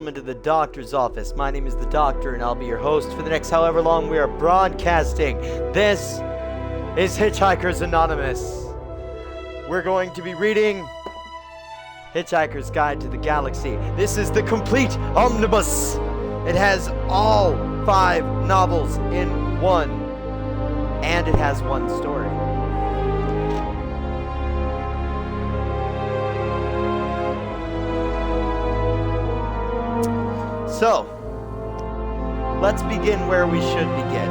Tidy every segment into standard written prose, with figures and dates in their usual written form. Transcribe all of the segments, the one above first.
Into the doctor's office. My name is the doctor and I'll be your host for the next however long we are broadcasting. This is Hitchhikers Anonymous. We're going to be reading Hitchhiker's Guide to the Galaxy. This is the complete omnibus. It has all 5 novels in one, and it has one story. So, let's begin where we should begin.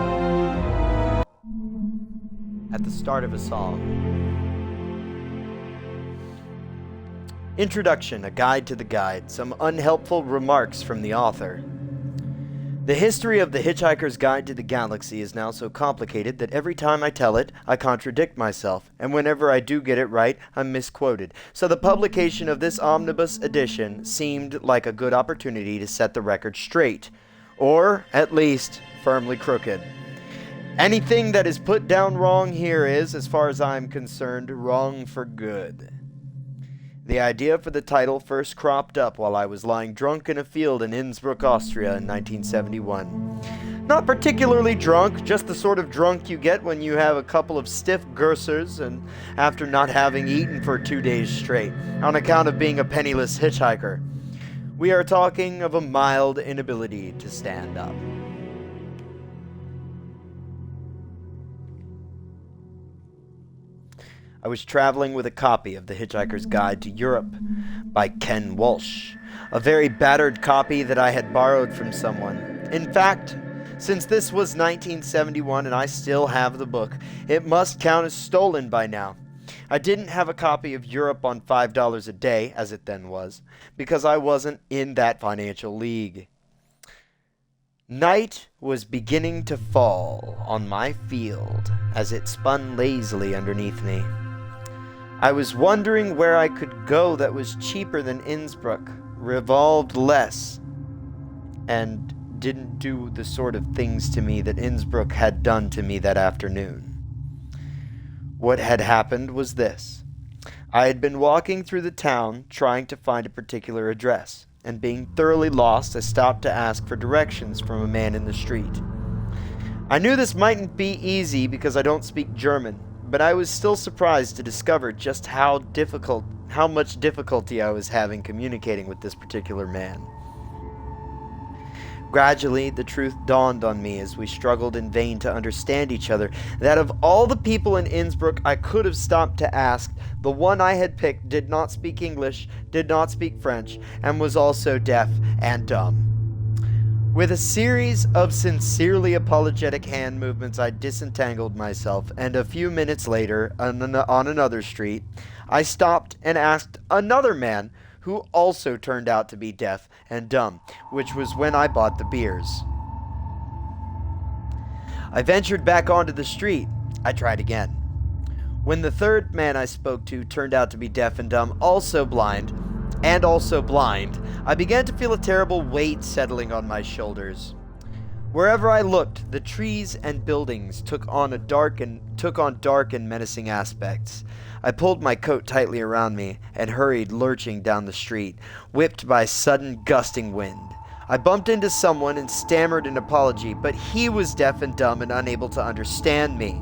At the start of a song. Introduction, a guide to the guide. Some unhelpful remarks from the author. The history of the Hitchhiker's Guide to the Galaxy is now so complicated that every time I tell it, I contradict myself, and whenever I do get it right, I'm misquoted. So the publication of this omnibus edition seemed like a good opportunity to set the record straight, or, at least, firmly crooked. Anything that is put down wrong here is, as far as I'm concerned, wrong for good. The idea for the title first cropped up while I was lying drunk in a field in Innsbruck, Austria in 1971. Not particularly drunk, just the sort of drunk you get when you have a couple of stiff Gersers and after not having eaten for 2 days straight, on account of being a penniless hitchhiker. We are talking of a mild inability to stand up. I was traveling with a copy of The Hitchhiker's Guide to Europe by Ken Walsh, a very battered copy that I had borrowed from someone. In fact, since this was 1971 and I still have the book, it must count as stolen by now. I didn't have a copy of Europe on $5 a day, as it then was, because I wasn't in that financial league. Night was beginning to fall on my field as it spun lazily underneath me. I was wondering where I could go that was cheaper than Innsbruck, revolved less, and didn't do the sort of things to me that Innsbruck had done to me that afternoon. What had happened was this. I had been walking through the town trying to find a particular address, and being thoroughly lost, I stopped to ask for directions from a man in the street. I knew this mightn't be easy because I don't speak German, but I was still surprised to discover just how much difficulty I was having communicating with this particular man. Gradually, the truth dawned on me as we struggled in vain to understand each other, that of all the people in Innsbruck I could have stopped to ask, the one I had picked did not speak English, did not speak French, and was also deaf and dumb. With a series of sincerely apologetic hand movements, I disentangled myself, and a few minutes later, on another street, I stopped and asked another man who also turned out to be deaf and dumb, which was when I bought the beers. I ventured back onto the street. I tried again. When the third man I spoke to turned out to be deaf and dumb, also blind, I began to feel a terrible weight settling on my shoulders. Wherever I looked, the trees and buildings took on dark and menacing aspects. I pulled my coat tightly around me and hurried lurching down the street, whipped by sudden gusting wind. I bumped into someone and stammered an apology, but he was deaf and dumb and unable to understand me.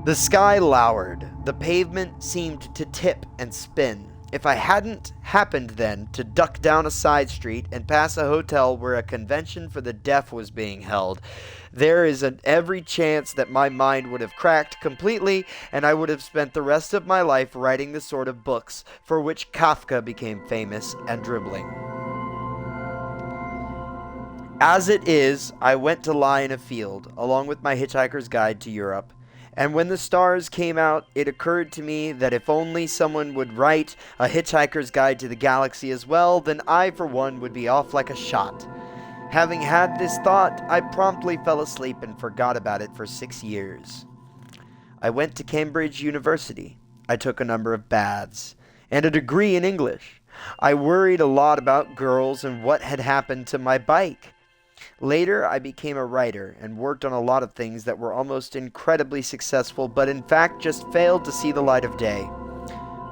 The sky lowered. The pavement seemed to tip and spin. If I hadn't happened then to duck down a side street and pass a hotel where a convention for the deaf was being held, there is every chance that my mind would have cracked completely and I would have spent the rest of my life writing the sort of books for which Kafka became famous and dribbling. As it is, I went to lie in a field, along with my Hitchhiker's Guide to Europe. And when the stars came out, it occurred to me that if only someone would write a Hitchhiker's Guide to the Galaxy as well, then I, for one, would be off like a shot. Having had this thought, I promptly fell asleep and forgot about it for 6 years. I went to Cambridge University. I took a number of baths and a degree in English. I worried a lot about girls and what had happened to my bike. Later, I became a writer and worked on a lot of things that were almost incredibly successful, but in fact just failed to see the light of day.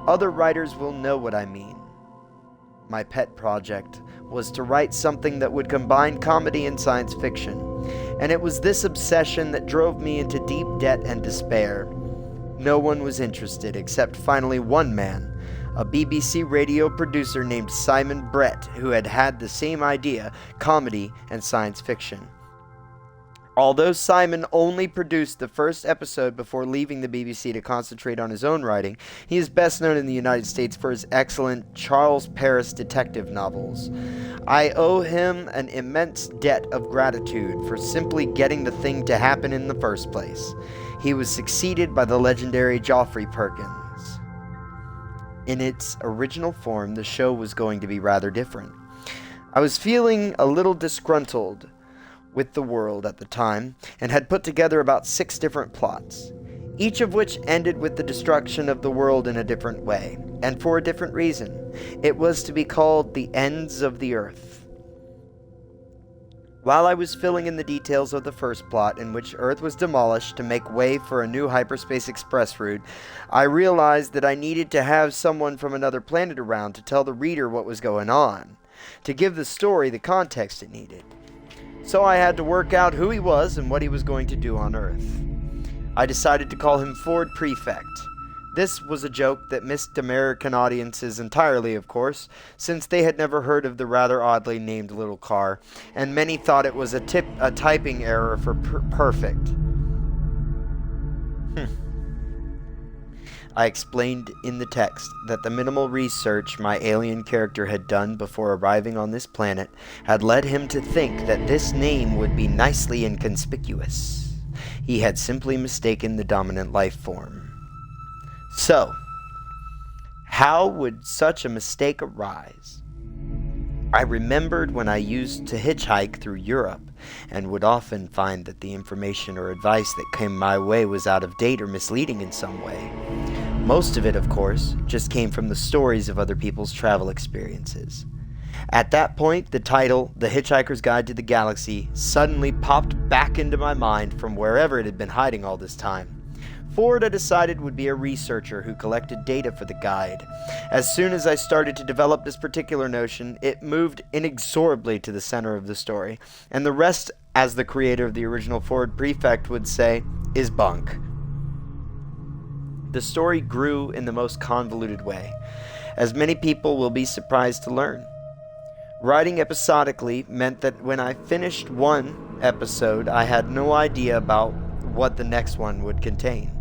Other writers will know what I mean. My pet project was to write something that would combine comedy and science fiction, and it was this obsession that drove me into deep debt and despair. No one was interested except finally one man, a BBC radio producer named Simon Brett, who had the same idea, comedy and science fiction. Although Simon only produced the first episode before leaving the BBC to concentrate on his own writing, he is best known in the United States for his excellent Charles Paris detective novels. I owe him an immense debt of gratitude for simply getting the thing to happen in the first place. He was succeeded by the legendary Geoffrey Perkins. In its original form, the show was going to be rather different. I was feeling a little disgruntled with the world at the time, and had put together about 6 different plots, each of which ended with the destruction of the world in a different way, and for a different reason. It was to be called The Ends of the Earth. While I was filling in the details of the first plot, in which Earth was demolished to make way for a new hyperspace express route, I realized that I needed to have someone from another planet around to tell the reader what was going on, to give the story the context it needed. So I had to work out who he was and what he was going to do on Earth. I decided to call him Ford Prefect. This was a joke that missed American audiences entirely, of course, since they had never heard of the rather oddly named little car, and many thought it was a typing error for perfect. I explained in the text that the minimal research my alien character had done before arriving on this planet had led him to think that this name would be nicely inconspicuous. He had simply mistaken the dominant life form. So, how would such a mistake arise? I remembered when I used to hitchhike through Europe, and would often find that the information or advice that came my way was out of date or misleading in some way. Most of it, of course, just came from the stories of other people's travel experiences. At that point, the title, The Hitchhiker's Guide to the Galaxy, suddenly popped back into my mind from wherever it had been hiding all this time. Ford, I decided, would be a researcher who collected data for the guide. As soon as I started to develop this particular notion, it moved inexorably to the center of the story, and the rest, as the creator of the original Ford Prefect would say, is bunk. The story grew in the most convoluted way, as many people will be surprised to learn. Writing episodically meant that when I finished one episode, I had no idea about what the next one would contain.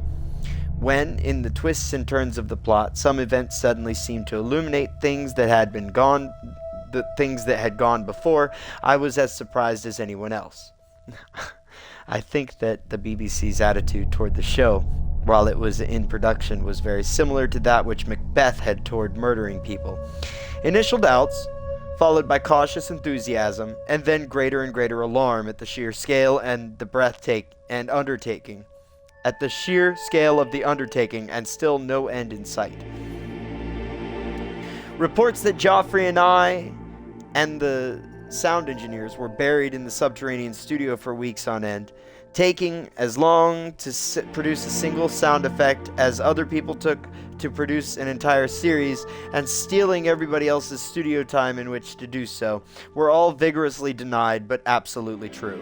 When, in the twists and turns of the plot, some events suddenly seemed to illuminate things that had gone before, I was as surprised as anyone else. I think that the BBC's attitude toward the show, while it was in production, was very similar to that which Macbeth had toward murdering people. Initial doubts, followed by cautious enthusiasm, and then greater and greater alarm at the sheer scale and the undertaking. At the sheer scale of the undertaking, and still no end in sight. Reports that Joffrey and I and the sound engineers were buried in the subterranean studio for weeks on end, taking as long to produce a single sound effect as other people took to produce an entire series, and stealing everybody else's studio time in which to do so, were all vigorously denied, but absolutely true.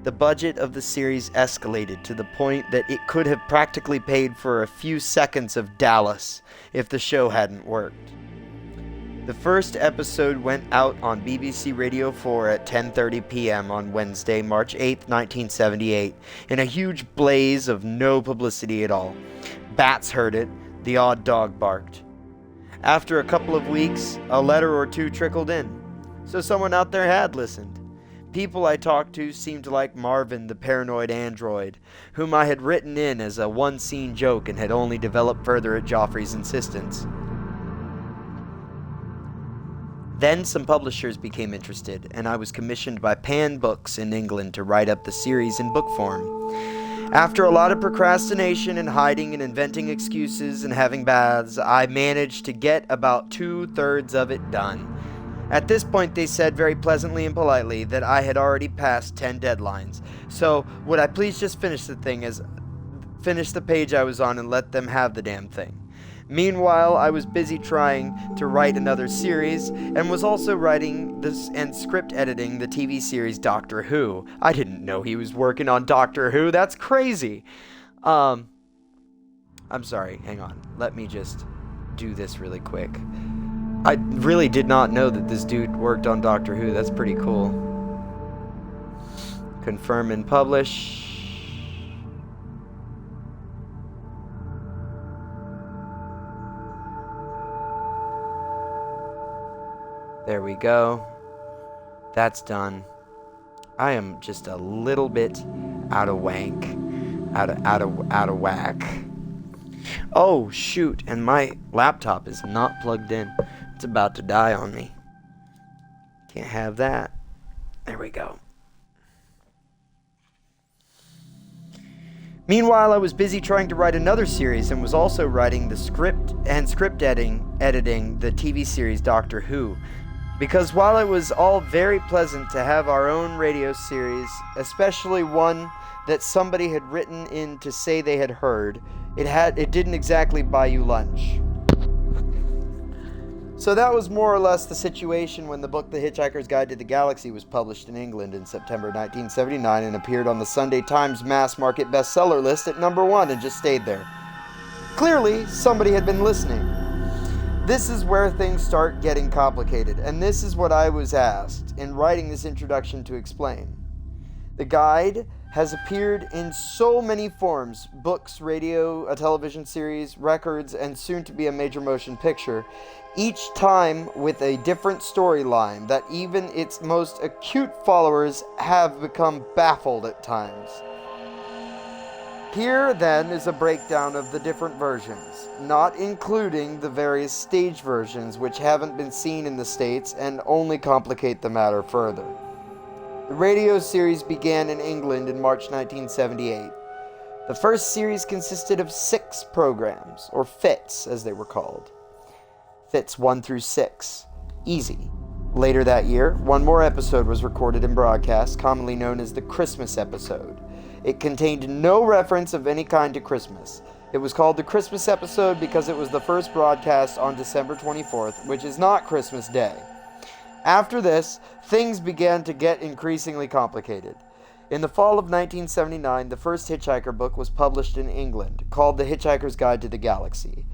The budget of the series escalated to the point that it could have practically paid for a few seconds of Dallas if the show hadn't worked. The first episode went out on BBC Radio 4 at 10:30 p.m. on Wednesday, March 8, 1978, in a huge blaze of no publicity at all. Bats heard it, the odd dog barked. After a couple of weeks, a letter or two trickled in, so someone out there had listened. People I talked to seemed to like Marvin the paranoid android, whom I had written in as a one-scene joke and had only developed further at Joffrey's insistence. Then some publishers became interested, and I was commissioned by Pan Books in England to write up the series in book form. After a lot of procrastination and hiding and inventing excuses and having baths, I managed to get about 2/3 of it done. At this point, they said very pleasantly and politely that I had already passed 10 deadlines, so would I please just finish the page I was on and let them have the damn thing. Meanwhile, I was busy trying to write another series and was also writing this and script editing the TV series Doctor Who. I didn't know he was working on Doctor Who. That's crazy. I'm sorry. Hang on. Let me just do this really quick. I really did not know that this dude worked on Doctor Who. That's pretty cool. Confirm and publish. There we go. That's done. I am just a little bit out of whack. Oh shoot, and my laptop is not plugged in. It's about to die on me. Can't have that. There we go. Meanwhile, I was busy trying to write another series and was also writing the script editing the TV series Doctor Who. Because while it was all very pleasant to have our own radio series, especially one that somebody had written in to say they had heard, it didn't exactly buy you lunch. So that was more or less the situation when the book The Hitchhiker's Guide to the Galaxy was published in England in September 1979 and appeared on the Sunday Times mass market bestseller list at number 1 and just stayed there. Clearly, somebody had been listening. This is where things start getting complicated, and this is what I was asked in writing this introduction to explain. The guide has appeared in so many forms: books, radio, a television series, records, and soon to be a major motion picture, each time with a different storyline that even its most acute followers have become baffled at times. Here, then, is a breakdown of the different versions, not including the various stage versions which haven't been seen in the States and only complicate the matter further. The radio series began in England in March 1978. The first series consisted of 6 programs, or fits as they were called. Fits 1 through 6. Easy. Later that year, one more episode was recorded and broadcast, commonly known as the Christmas episode. It contained no reference of any kind to Christmas. It was called the Christmas episode because it was the first broadcast on December 24th, which is not Christmas Day. After this, things began to get increasingly complicated. In the fall of 1979, the first Hitchhiker book was published in England, called The Hitchhiker's Guide to the Galaxy.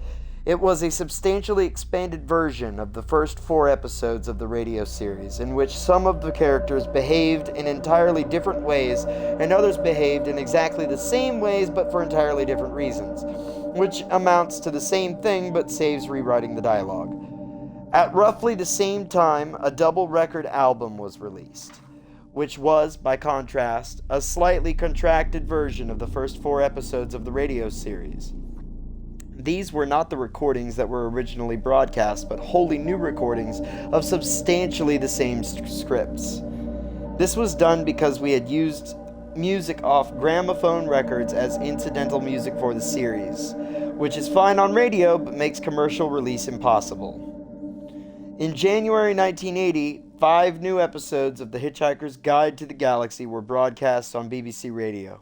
It was a substantially expanded version of the first 4 episodes of the radio series, in which some of the characters behaved in entirely different ways, and others behaved in exactly the same ways but for entirely different reasons, which amounts to the same thing but saves rewriting the dialogue. At roughly the same time, a double record album was released, which was, by contrast, a slightly contracted version of the first 4 episodes of the radio series. These were not the recordings that were originally broadcast, but wholly new recordings of substantially the same scripts. This was done because we had used music off gramophone records as incidental music for the series, which is fine on radio but makes commercial release impossible. In January 1980, 5 new episodes of The Hitchhiker's Guide to the Galaxy were broadcast on BBC Radio,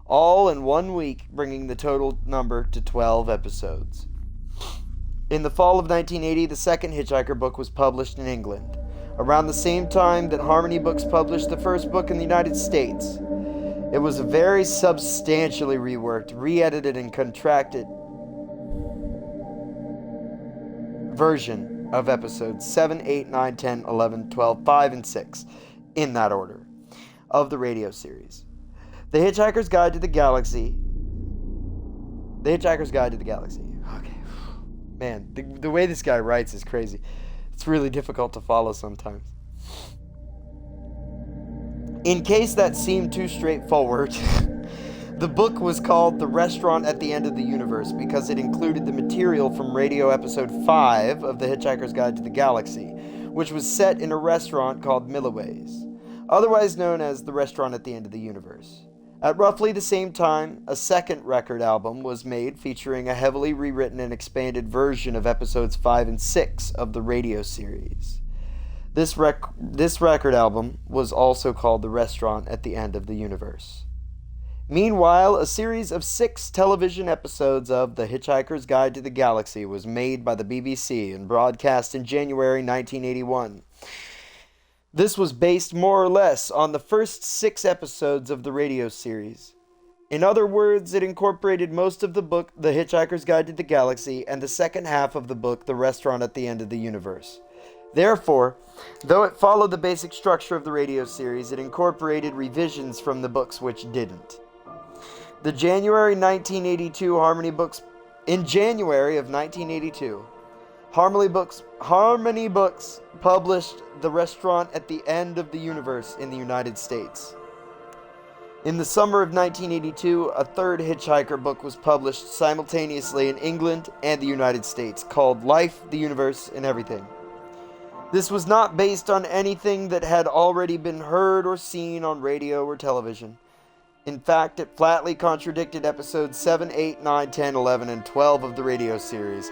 all in 1 week, bringing the total number to 12 episodes. In the fall of 1980, the second Hitchhiker book was published in England, around the same time that Harmony Books published the first book in the United States. It was a very substantially reworked, re-edited, and contracted version of episodes 7, 8, 9, 10, 11, 12, 5, and 6, in that order, of the radio series. The Hitchhiker's Guide to the Galaxy. The Hitchhiker's Guide to the Galaxy. Okay. Man, the way this guy writes is crazy. It's really difficult to follow sometimes. In case that seemed too straightforward, the book was called The Restaurant at the End of the Universe because it included the material from radio episode 5 of The Hitchhiker's Guide to the Galaxy, which was set in a restaurant called Milloway's, otherwise known as The Restaurant at the End of the Universe. At roughly the same time, a second record album was made featuring a heavily rewritten and expanded version of episodes 5 and 6 of the radio series. This record album was also called The Restaurant at the End of the Universe. Meanwhile, a series of 6 television episodes of The Hitchhiker's Guide to the Galaxy was made by the BBC and broadcast in January 1981. This was based more or less on the first 6 episodes of the radio series. In other words, it incorporated most of the book, The Hitchhiker's Guide to the Galaxy, and the second half of the book, The Restaurant at the End of the Universe. Therefore, though it followed the basic structure of the radio series, it incorporated revisions from the books which didn't. The January 1982 Harmony Books. In January of 1982, Harmony Books published The Restaurant at the End of the Universe in the United States. In the summer of 1982, a third Hitchhiker book was published simultaneously in England and the United States, called Life, the Universe, and Everything. This was not based on anything that had already been heard or seen on radio or television. In fact, it flatly contradicted episodes 7, 8, 9, 10, 11, and 12 of the radio series.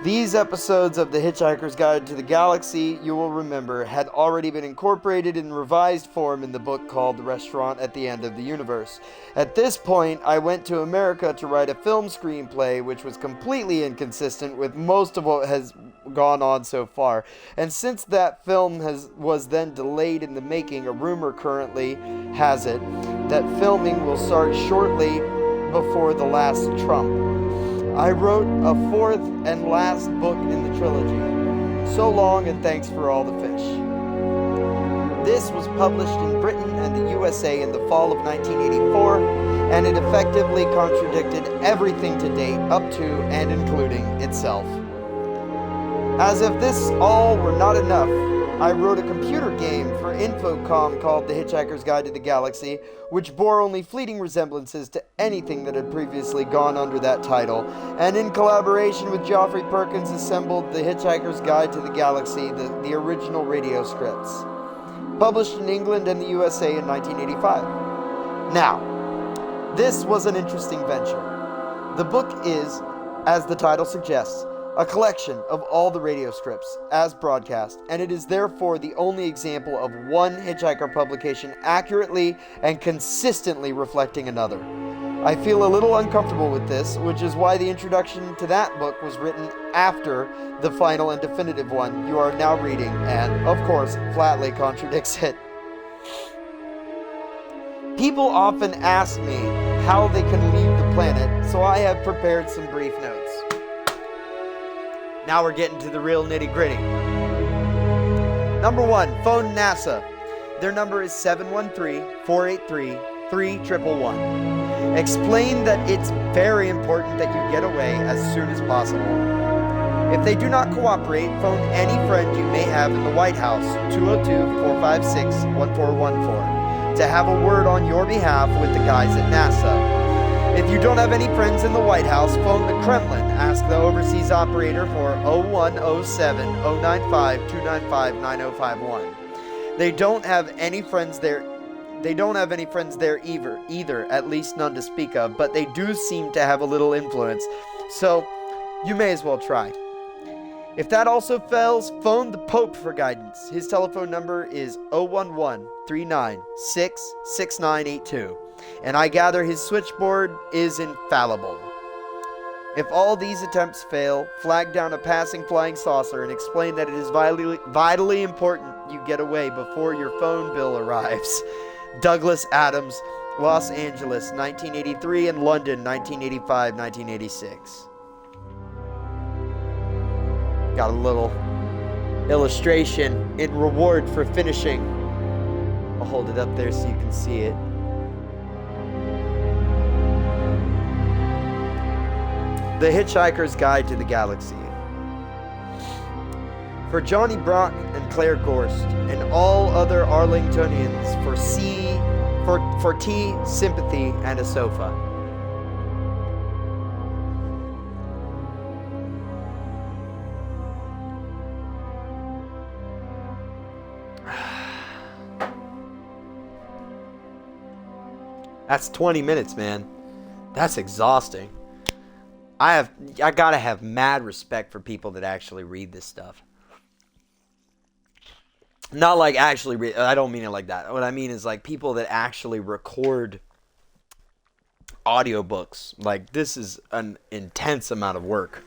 These episodes of The Hitchhiker's Guide to the Galaxy, you will remember, had already been incorporated in revised form in the book called The Restaurant at the End of the Universe. At this point, I went to America to write a film screenplay which was completely inconsistent with most of what has gone on so far. And since that film was then delayed in the making, a rumor currently has it that filming will start shortly before The Last Trump. I wrote a 4th and last book in the trilogy. So long, and thanks for all the fish. This was published in Britain and the USA in the fall of 1984, and it effectively contradicted everything to date up to and including itself. As if this all were not enough, I wrote a computer game for Infocom called The Hitchhiker's Guide to the Galaxy, which bore only fleeting resemblances to anything that had previously gone under that title, and in collaboration with Geoffrey Perkins assembled The Hitchhiker's Guide to the Galaxy, the original radio scripts, published in England and the USA in 1985. Now, this was an interesting venture. The book is, as the title suggests, a collection of all the radio scripts as broadcast, and it is therefore the only example of one Hitchhiker publication accurately and consistently reflecting another. I feel a little uncomfortable with this, which is why the introduction to that book was written after the final and definitive one you are now reading, and, of course, flatly contradicts it. People often ask me how they can leave the planet, so I have prepared some brief notes. Now we're getting to the real nitty-gritty. Number 1, phone NASA. Their number is 713-483-3111. Explain that it's very important that you get away as soon as possible. If they do not cooperate, phone any friend you may have in the White House, 202-456-1414, to have a word on your behalf with the guys at NASA. If you don't have any friends in the White House, phone the Kremlin. Ask the overseas operator for 0107-095-295-9051. They don't have any friends there. Either, at least none to speak of, but they do seem to have a little influence. So, you may as well try. If that also fails, phone the Pope for guidance. His telephone number is 011-396-6982. And I gather his switchboard is infallible. If all these attempts fail, flag down a passing flying saucer and explain that it is vitally important you get away before your phone bill arrives. Douglas Adams, Los Angeles, 1983, and London, 1985-1986. Got a little illustration in reward for finishing. I'll hold it up there so you can see it. The Hitchhiker's Guide to the Galaxy. For Johnny Brock and Claire Gorst, and all other Arlingtonians, for tea, sympathy, and a sofa. That's 20 minutes, man. That's exhausting. I gotta have mad respect for people that actually read this stuff. Not like actually read, I don't mean it like that. What I mean is like people that actually record audiobooks. Like, this is an intense amount of work.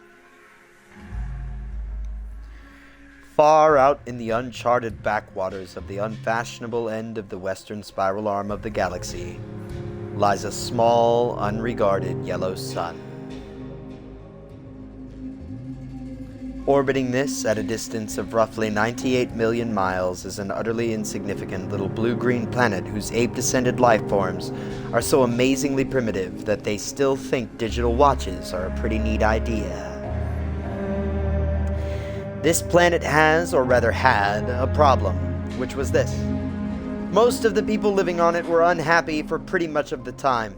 Far out in the uncharted backwaters of the unfashionable end of the western spiral arm of the galaxy lies a small, unregarded yellow sun. Orbiting this at a distance of roughly 98 million miles is an utterly insignificant little blue-green planet whose ape-descended life forms are so amazingly primitive that they still think digital watches are a pretty neat idea. This planet has, or rather had, a problem, which was this. Most of the people living on it were unhappy for pretty much of the time.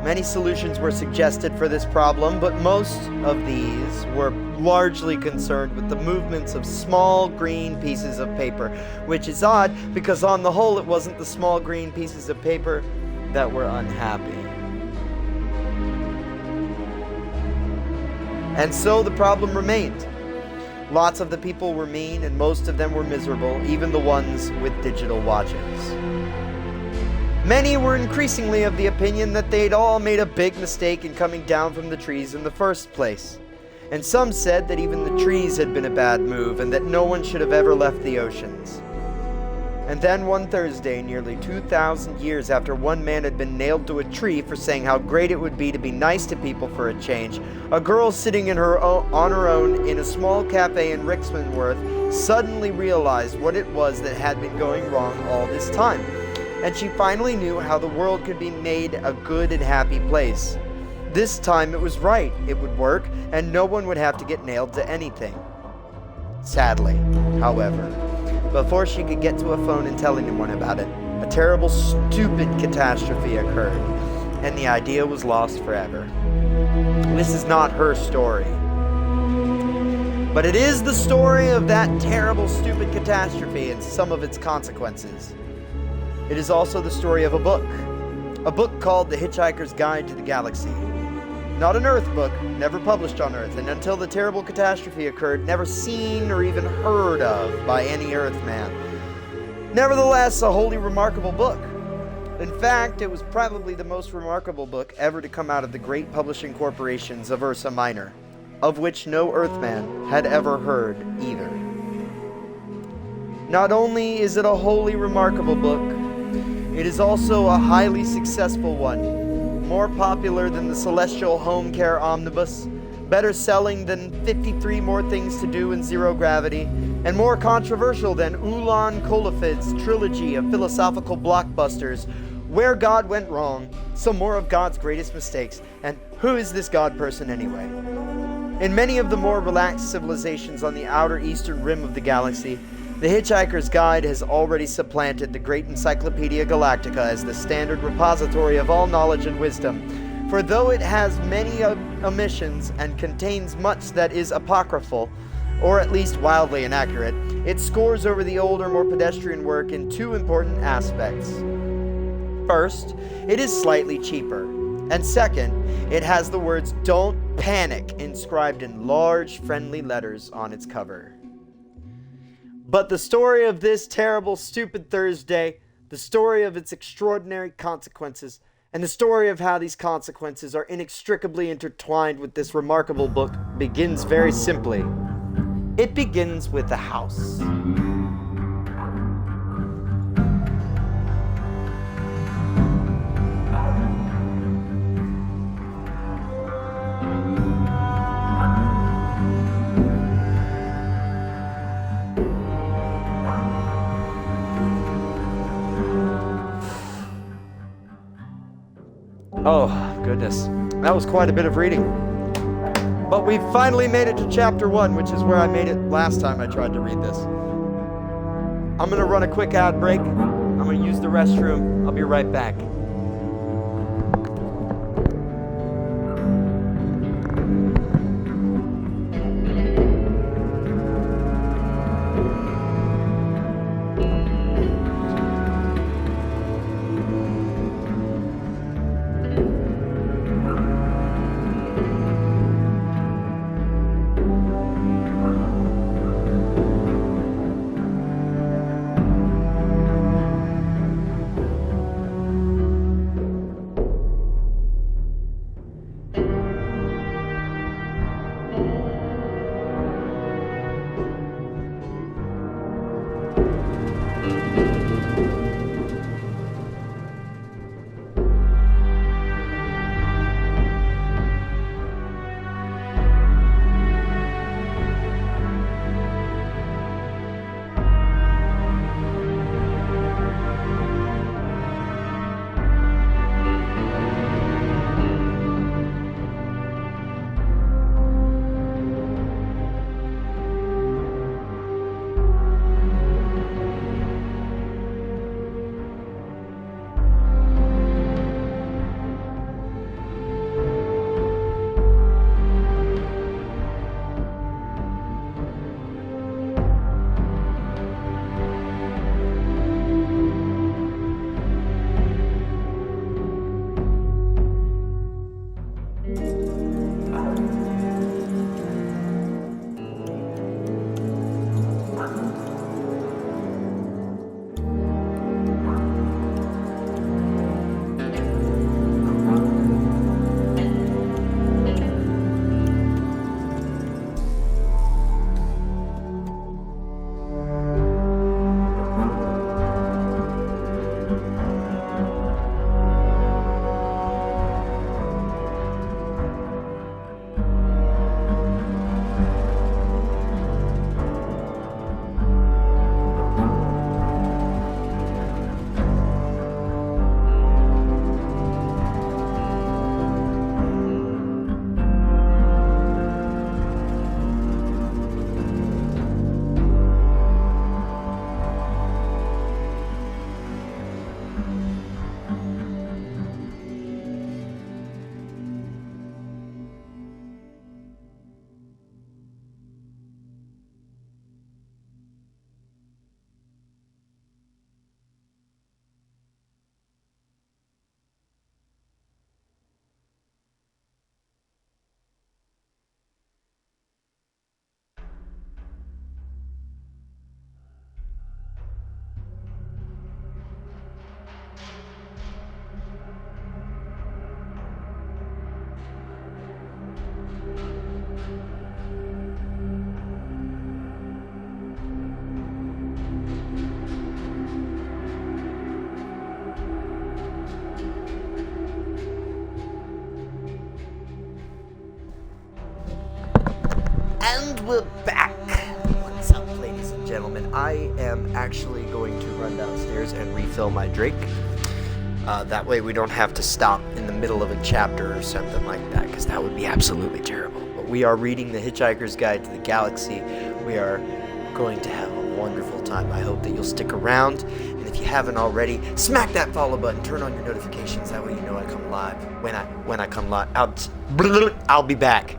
Many solutions were suggested for this problem, but most of these were largely concerned with the movements of small green pieces of paper, which is odd because on the whole it wasn't the small green pieces of paper that were unhappy. And so the problem remained. Lots of the people were mean and most of them were miserable, even the ones with digital watches. Many were increasingly of the opinion that they'd all made a big mistake in coming down from the trees in the first place. And some said that even the trees had been a bad move and that no one should have ever left the oceans. And then one Thursday, nearly 2,000 years after one man had been nailed to a tree for saying how great it would be to be nice to people for a change, a girl sitting on her own in a small cafe in Ricksmanworth suddenly realized what it was that had been going wrong all this time. And she finally knew how the world could be made a good and happy place. This time it was right, it would work, and no one would have to get nailed to anything. Sadly, however, before she could get to a phone and tell anyone about it, a terrible, stupid catastrophe occurred, and the idea was lost forever. This is not her story. But it is the story of that terrible, stupid catastrophe and some of its consequences. It is also the story of a book called The Hitchhiker's Guide to the Galaxy. Not an Earth book, never published on Earth, and until the terrible catastrophe occurred, never seen or even heard of by any Earthman. Nevertheless, a wholly remarkable book. In fact, it was probably the most remarkable book ever to come out of the great publishing corporations of Ursa Minor, of which no Earthman had ever heard either. Not only is it a wholly remarkable book, it is also a highly successful one. More popular than the Celestial Home Care Omnibus, better selling than 53 More Things to Do in Zero Gravity, and more controversial than Ulan Kolafid's trilogy of philosophical blockbusters, Where God Went Wrong, Some More of God's Greatest Mistakes, and Who Is This God Person Anyway? In many of the more relaxed civilizations on the outer eastern rim of the galaxy, The Hitchhiker's Guide has already supplanted the great Encyclopedia Galactica as the standard repository of all knowledge and wisdom. For though it has many omissions and contains much that is apocryphal, or at least wildly inaccurate, it scores over the older, more pedestrian work in two important aspects. First, it is slightly cheaper. And second, it has the words "Don't Panic" inscribed in large, friendly letters on its cover. But the story of this terrible, stupid Thursday, the story of its extraordinary consequences, and the story of how these consequences are inextricably intertwined with this remarkable book begins very simply. It begins with a house. Oh, goodness. That was quite a bit of reading. But we've finally made it to chapter 1, which is where I made it last time I tried to read this. I'm going to run a quick ad break. I'm going to use the restroom. I'll be right back. And we're back. What's up, ladies and gentlemen? I am actually going to run downstairs and refill my drink. That way we don't have to stop in the middle of a chapter or something like that, because that would be absolutely terrible. But we are reading The Hitchhiker's Guide to the Galaxy. We are going to have a wonderful time. I hope that you'll stick around. And if you haven't already, smack that follow button. Turn on your notifications. That way you know I come live. When I come live, I'll be back.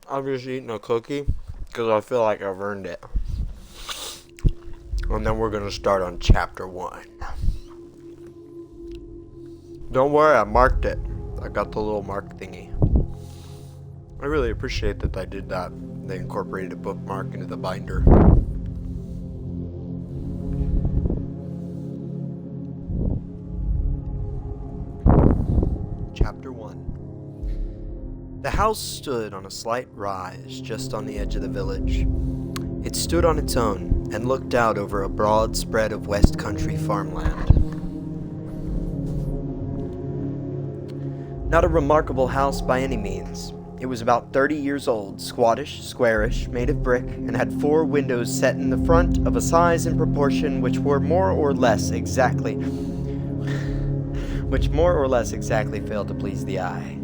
I'm just eating a cookie because I feel like I've earned it. And then we're going to start on chapter 1. Don't worry, I marked it. I got the little mark thingy. I really appreciate that I did that. They incorporated a bookmark into the binder. Chapter 1. The house stood on a slight rise just on the edge of the village. It stood on its own and looked out over a broad spread of West Country farmland. Not a remarkable house by any means. It was about 30 years old, squattish, squarish, made of brick, and had 4 windows set in the front of a size and proportion which more or less exactly failed to please the eye.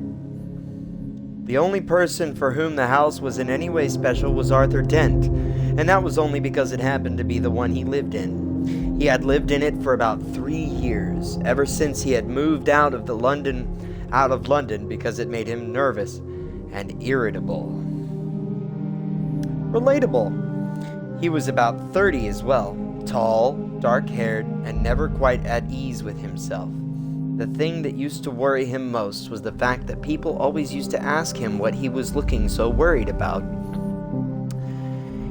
The only person for whom the house was in any way special was Arthur Dent, and that was only because it happened to be the one he lived in. He had lived in it for about 3 years, ever since he had moved out of London because it made him nervous and irritable. Relatable. He was about 30 as well, tall, dark-haired, and never quite at ease with himself. The thing that used to worry him most was the fact that people always used to ask him what he was looking so worried about.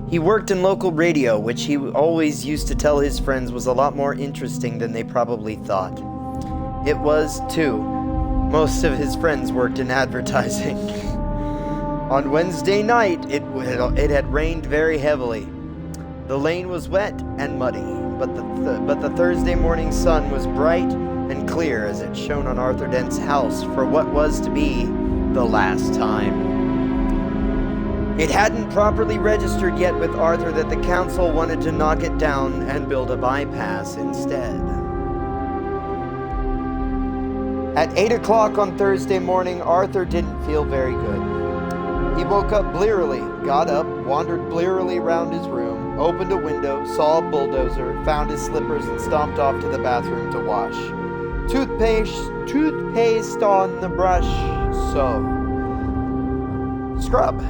He worked in local radio, which he always used to tell his friends was a lot more interesting than they probably thought. It was, too. Most of his friends worked in advertising. On Wednesday night, it had rained very heavily. The lane was wet and muddy, but the Thursday morning sun was bright and clear as it shone on Arthur Dent's house for what was to be the last time. It hadn't properly registered yet with Arthur that the council wanted to knock it down and build a bypass instead. At 8 o'clock on Thursday morning, Arthur didn't feel very good. He woke up blearily, got up, wandered blearily around his room, opened a window, saw a bulldozer, found his slippers, and stomped off to the bathroom to wash. Toothpaste on the brush, so. Scrub.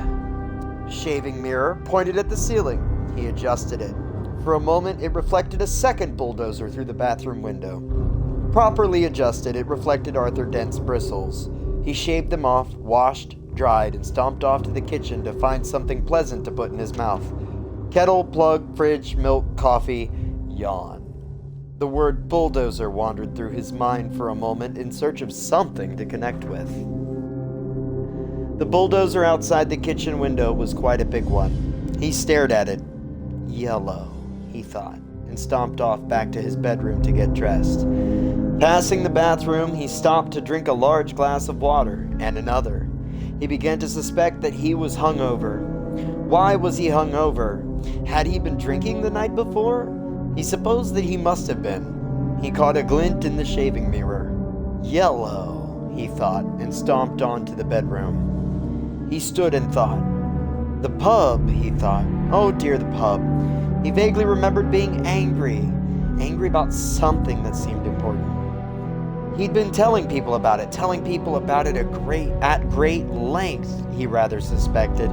Shaving mirror pointed at the ceiling. He adjusted it. For a moment, it reflected a second bulldozer through the bathroom window. Properly adjusted, it reflected Arthur Dent's bristles. He shaved them off, washed, dried, and stomped off to the kitchen to find something pleasant to put in his mouth. Kettle, plug, fridge, milk, coffee, yawn. The word bulldozer wandered through his mind for a moment in search of something to connect with. The bulldozer outside the kitchen window was quite a big one. He stared at it. Yellow, he thought, and stomped off back to his bedroom to get dressed. Passing the bathroom, he stopped to drink a large glass of water, and another. He began to suspect that he was hungover. Why was he hungover? Had he been drinking the night before? He supposed that he must have been. He caught a glint in the shaving mirror. Yellow, he thought, and stomped on to the bedroom. He stood and thought. The pub, he thought. Oh dear, the pub. He vaguely remembered being angry about something that seemed important. He'd been telling people about it at great length, he rather suspected.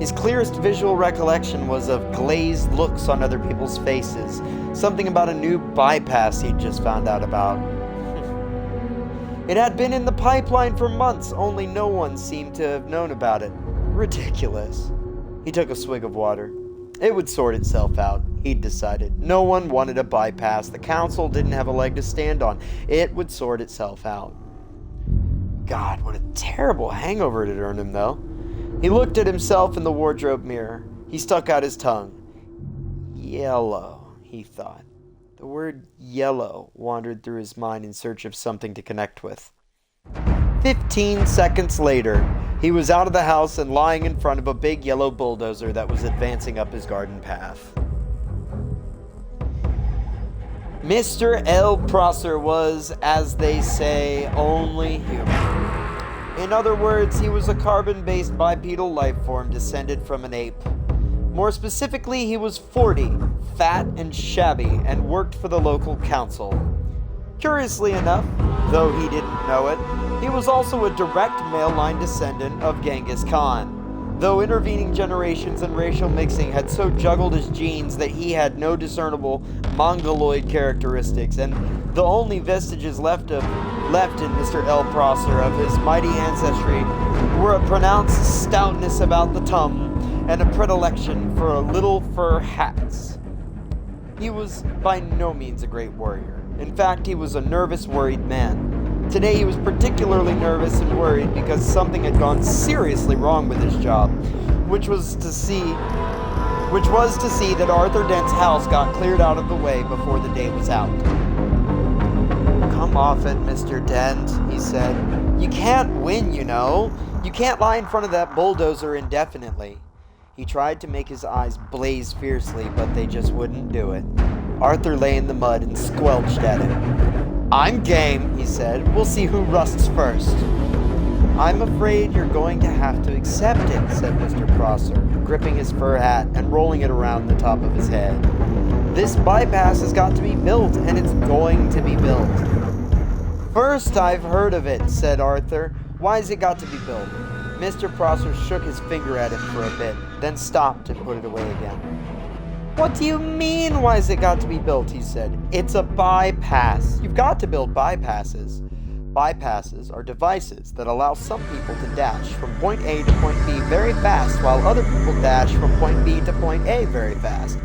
His clearest visual recollection was of glazed looks on other people's faces, something about a new bypass he'd just found out about. It had been in the pipeline for months, only no one seemed to have known about it. Ridiculous. He took a swig of water. It would sort itself out, he'd decided. No one wanted a bypass. The council didn't have a leg to stand on. It would sort itself out. God, what a terrible hangover it had earned him, though. He looked at himself in the wardrobe mirror. He stuck out his tongue. Yellow, he thought. The word yellow wandered through his mind in search of something to connect with. 15 seconds later, he was out of the house and lying in front of a big yellow bulldozer that was advancing up his garden path. Mr. L. Prosser was, as they say, only human. In other words, he was a carbon-based bipedal life form descended from an ape. More specifically, he was 40, fat and shabby, and worked for the local council. Curiously enough, though he didn't know it, he was also a direct male line descendant of Genghis Khan, though intervening generations and racial mixing had so juggled his genes that he had no discernible Mongoloid characteristics, and the only vestiges left in Mr. L. Prosser of his mighty ancestry were a pronounced stoutness about the tum and a predilection for little fur hats. He was by no means a great warrior. In fact, he was a nervous, worried man. Today he was particularly nervous and worried because something had gone seriously wrong with his job, which was to see that Arthur Dent's house got cleared out of the way before the day was out. Come off it, Mr. Dent, he said. You can't win, you know. You can't lie in front of that bulldozer indefinitely. He tried to make his eyes blaze fiercely, but they just wouldn't do it. Arthur lay in the mud and squelched at him. I'm game, he said. We'll see who rusts first. I'm afraid you're going to have to accept it, said Mr. Prosser, gripping his fur hat and rolling it around the top of his head. This bypass has got to be built, and it's going to be built. First I've heard of it, said Arthur. Why's it got to be built? Mr. Prosser shook his finger at him for a bit, then stopped and put it away again. What do you mean, why has it got to be built? He said. It's a bypass. You've got to build bypasses. Bypasses are devices that allow some people to dash from point A to point B very fast, while other people dash from point B to point A very fast.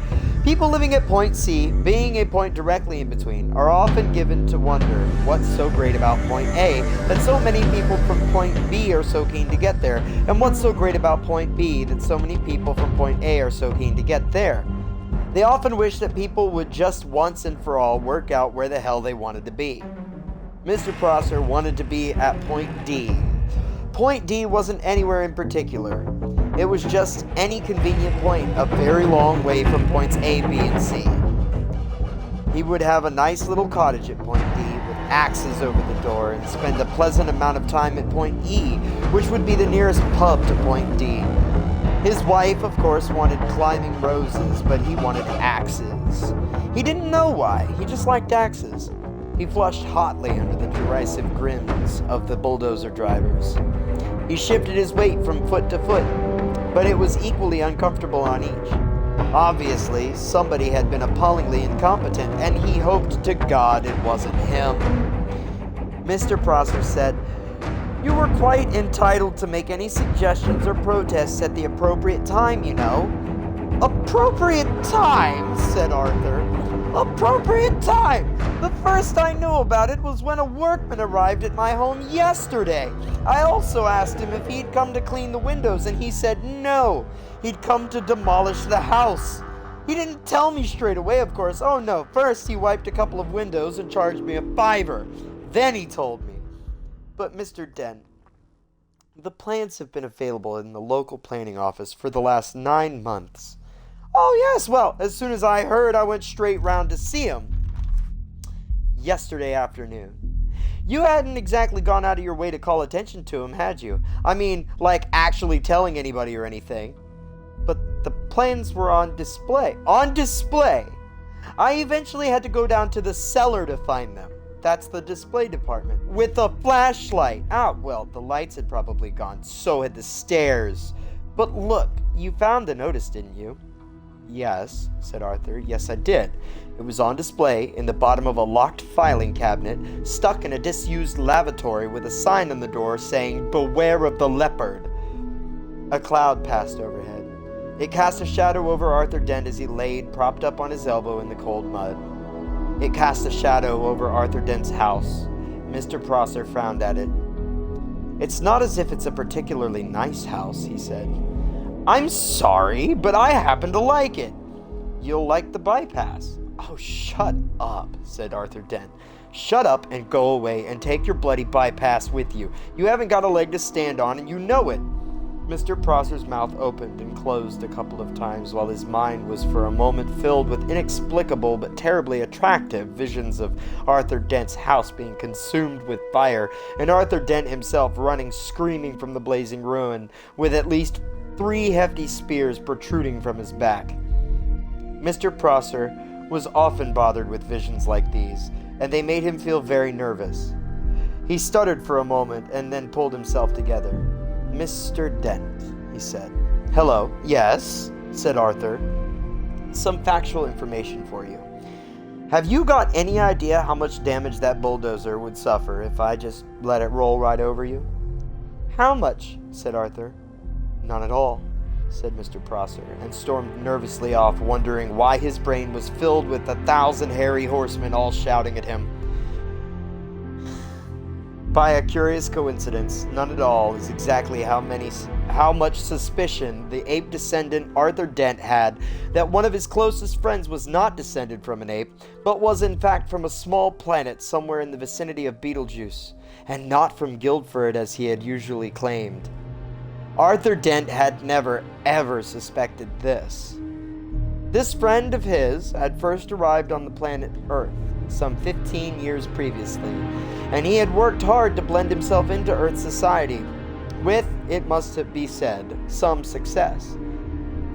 People living at point C, being a point directly in between, are often given to wonder what's so great about point A that so many people from point B are so keen to get there, and what's so great about point B that so many people from point A are so keen to get there. They often wish that people would just once and for all work out where the hell they wanted to be. Mr. Prosser wanted to be at point D. Point D wasn't anywhere in particular. It was just any convenient point a very long way from points A, B, and C. He would have a nice little cottage at point D with axes over the door and spend a pleasant amount of time at point E, which would be the nearest pub to point D. His wife, of course, wanted climbing roses, but he wanted axes. He didn't know why, he just liked axes. He flushed hotly under the derisive grins of the bulldozer drivers. He shifted his weight from foot to foot, but it was equally uncomfortable on each. Obviously, somebody had been appallingly incompetent, and he hoped to God it wasn't him. Mr. Prosser said, "You were quite entitled to make any suggestions or protests at the appropriate time, you know." "Appropriate time?" said Arthur. "Appropriate time! The first I knew about it was when a workman arrived at my home yesterday. I also asked him if he'd come to clean the windows, and he said no. He'd come to demolish the house. He didn't tell me straight away, of course. Oh no, first he wiped a couple of windows and charged me $5. Then he told me." "But Mr. Dent, the plans have been available in the local planning office for the last 9 months. "Oh yes, well, as soon as I heard, I went straight round to see him yesterday afternoon." "You hadn't exactly gone out of your way to call attention to him, had you? I mean, like actually telling anybody or anything." "But the plans were on display." "On display? I eventually had to go down to the cellar to find them. That's the display department. With a flashlight." "Ah, well, the lights had probably gone, so had the stairs. But look, you found the notice, didn't you?" "Yes," said Arthur. "Yes, I did. It was on display in the bottom of a locked filing cabinet, stuck in a disused lavatory with a sign on the door saying, 'Beware of the leopard.'" A cloud passed overhead. It cast a shadow over Arthur Dent as he laid propped up on his elbow in the cold mud. It cast a shadow over Arthur Dent's house. Mr. Prosser frowned at it. "It's not as if it's a particularly nice house," he said. "I'm sorry, but I happen to like it." "You'll like the bypass." "Oh, shut up," said Arthur Dent. "Shut up and go away and take your bloody bypass with you. You haven't got a leg to stand on, and you know it." Mr. Prosser's mouth opened and closed a couple of times while his mind was for a moment filled with inexplicable but terribly attractive visions of Arthur Dent's house being consumed with fire and Arthur Dent himself running screaming from the blazing ruin with at least 3 hefty spears protruding from his back. Mr. Prosser was often bothered with visions like these, and they made him feel very nervous. He stuttered for a moment and then pulled himself together. "Mr. Dent," he said. "Hello." "Yes," said Arthur. "Some factual information for you. Have you got any idea how much damage that bulldozer would suffer if I just let it roll right over you?" "How much?" said Arthur. "None at all," said Mr. Prosser, and stormed nervously off, wondering why his brain was filled with 1,000 hairy horsemen all shouting at him. By a curious coincidence, none at all is exactly how much suspicion the ape descendant Arthur Dent had that one of his closest friends was not descended from an ape, but was in fact from a small planet somewhere in the vicinity of Betelgeuse, and not from Guildford as he had usually claimed. Arthur Dent had never, ever suspected this. This friend of his had first arrived on the planet Earth some 15 years previously, and he had worked hard to blend himself into Earth society, with, it must be said, some success.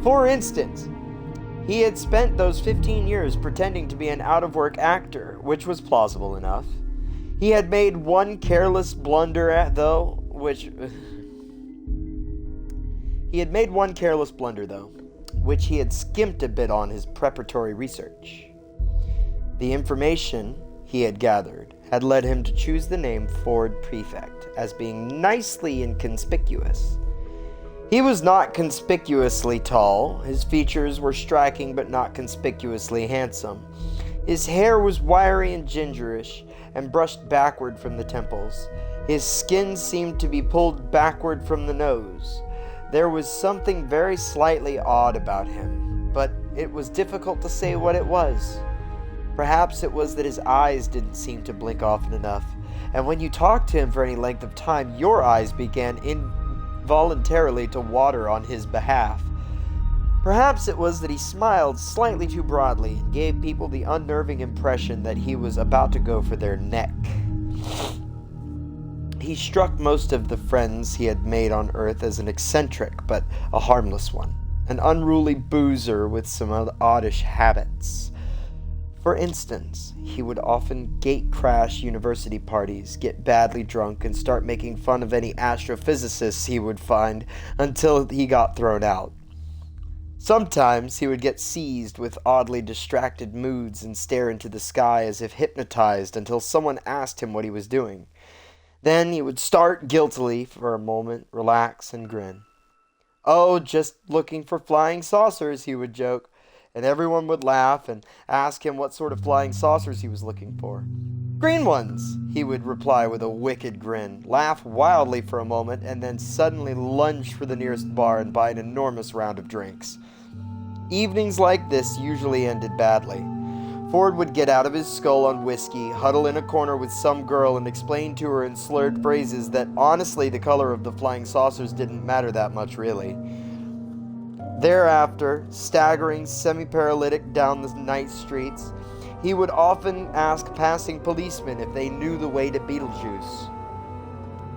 For instance, he had spent those 15 years pretending to be an out-of-work actor, which was plausible enough. He had made one careless blunder, though. which he had skimped a bit on his preparatory research. The information he had gathered had led him to choose the name Ford Prefect as being nicely inconspicuous. He was not conspicuously tall. His features were striking but not conspicuously handsome. His hair was wiry and gingerish and brushed backward from the temples. His skin seemed to be pulled backward from the nose. There was something very slightly odd about him, but it was difficult to say what it was. Perhaps it was that his eyes didn't seem to blink often enough, and when you talked to him for any length of time, your eyes began involuntarily to water on his behalf. Perhaps it was that he smiled slightly too broadly and gave people the unnerving impression that he was about to go for their neck. He struck most of the friends he had made on Earth as an eccentric, but a harmless one, an unruly boozer with some oddish habits. For instance, he would often gate-crash university parties, get badly drunk, and start making fun of any astrophysicists he would find until he got thrown out. Sometimes he would get seized with oddly distracted moods and stare into the sky as if hypnotized until someone asked him what he was doing. Then he would start guiltily for a moment, relax, and grin. "Oh, just looking for flying saucers," he would joke, and everyone would laugh and ask him what sort of flying saucers he was looking for. "Green ones," he would reply with a wicked grin, laugh wildly for a moment, and then suddenly lunge for the nearest bar and buy an enormous round of drinks. Evenings like this usually ended badly. Ford would get out of his skull on whiskey, huddle in a corner with some girl, and explain to her in slurred phrases that honestly the color of the flying saucers didn't matter that much really. Thereafter, staggering semi-paralytic down the night streets, he would often ask passing policemen if they knew the way to Beetlejuice.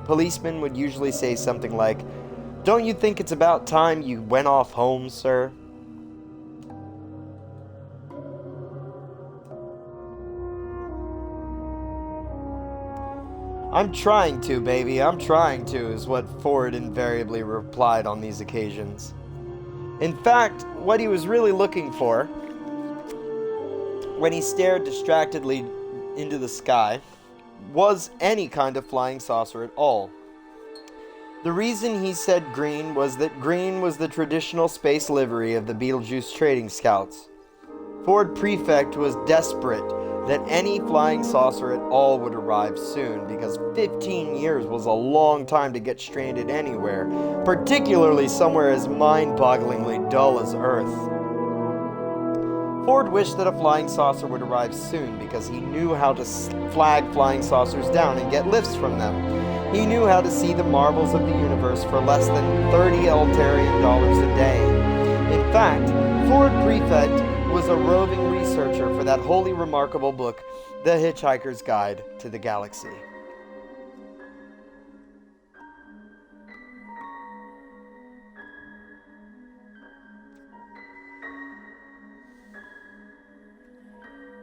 Policemen would usually say something like, "Don't you think it's about time you went off home, sir?" "I'm trying to, baby, I'm trying to," is what Ford invariably replied on these occasions. In fact, what he was really looking for, when he stared distractedly into the sky, was any kind of flying saucer at all. The reason he said green was that green was the traditional space livery of the Beetlejuice Trading Scouts. Ford Prefect was desperate that any flying saucer at all would arrive soon, because 15 years was a long time to get stranded anywhere, particularly somewhere as mind-bogglingly dull as Earth. Ford wished that a flying saucer would arrive soon because he knew how to flag flying saucers down and get lifts from them. He knew how to see the marvels of the universe for less than 30 Altarian dollars a day. In fact, Ford Prefect was a roving researcher for that wholly remarkable book, The Hitchhiker's Guide to the Galaxy.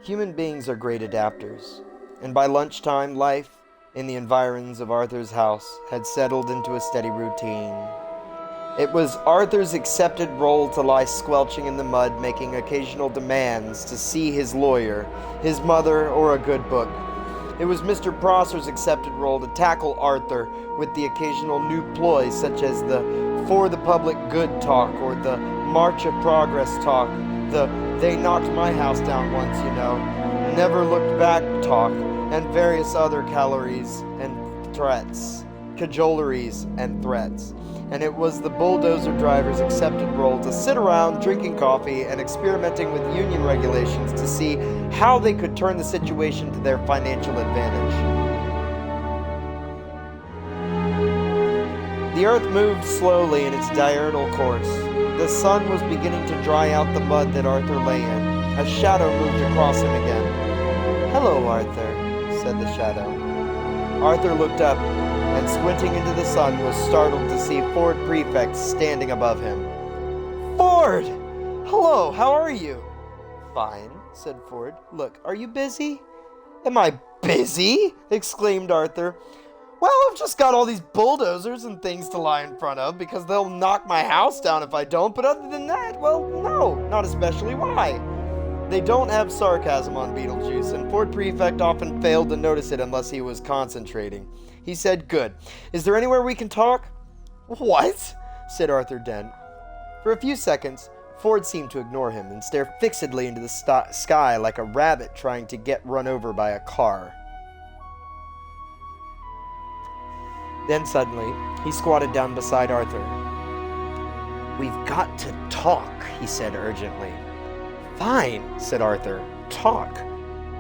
Human beings are great adapters, and by lunchtime, life in the environs of Arthur's house had settled into a steady routine. It was Arthur's accepted role to lie squelching in the mud, making occasional demands to see his lawyer, his mother, or a good book. It was Mr. Prosser's accepted role to tackle Arthur with the occasional new ploys such as the For the Public Good talk or the March of Progress talk, the They knocked my house down once, you know, never looked back talk, and various other cajoleries and threats. And it was the bulldozer driver's accepted role to sit around drinking coffee and experimenting with union regulations to see how they could turn the situation to their financial advantage. The earth moved slowly in its diurnal course. The sun was beginning to dry out the mud that Arthur lay in. A shadow moved across him again. "Hello, Arthur," said the shadow. Arthur looked up, and squinting into the sun was startled to see Ford Prefect standing above him. "Ford! Hello, how are you?" "Fine," said Ford. "Look, are you busy?" "Am I busy?" exclaimed Arthur. Well, I've just got all these bulldozers and things to lie in front of because they'll knock my house down if I don't, but other than that, well, no, not especially. Why? They don't have sarcasm on Beetlejuice, and Ford Prefect often failed to notice it unless he was concentrating. He said, "Good. Is there anywhere we can talk?" "What?" said Arthur Dent. For a few seconds, Ford seemed to ignore him and stare fixedly into the sky like a rabbit trying to get run over by a car. Then suddenly, he squatted down beside Arthur. "We've got to talk," he said urgently. "Fine," said Arthur. "Talk."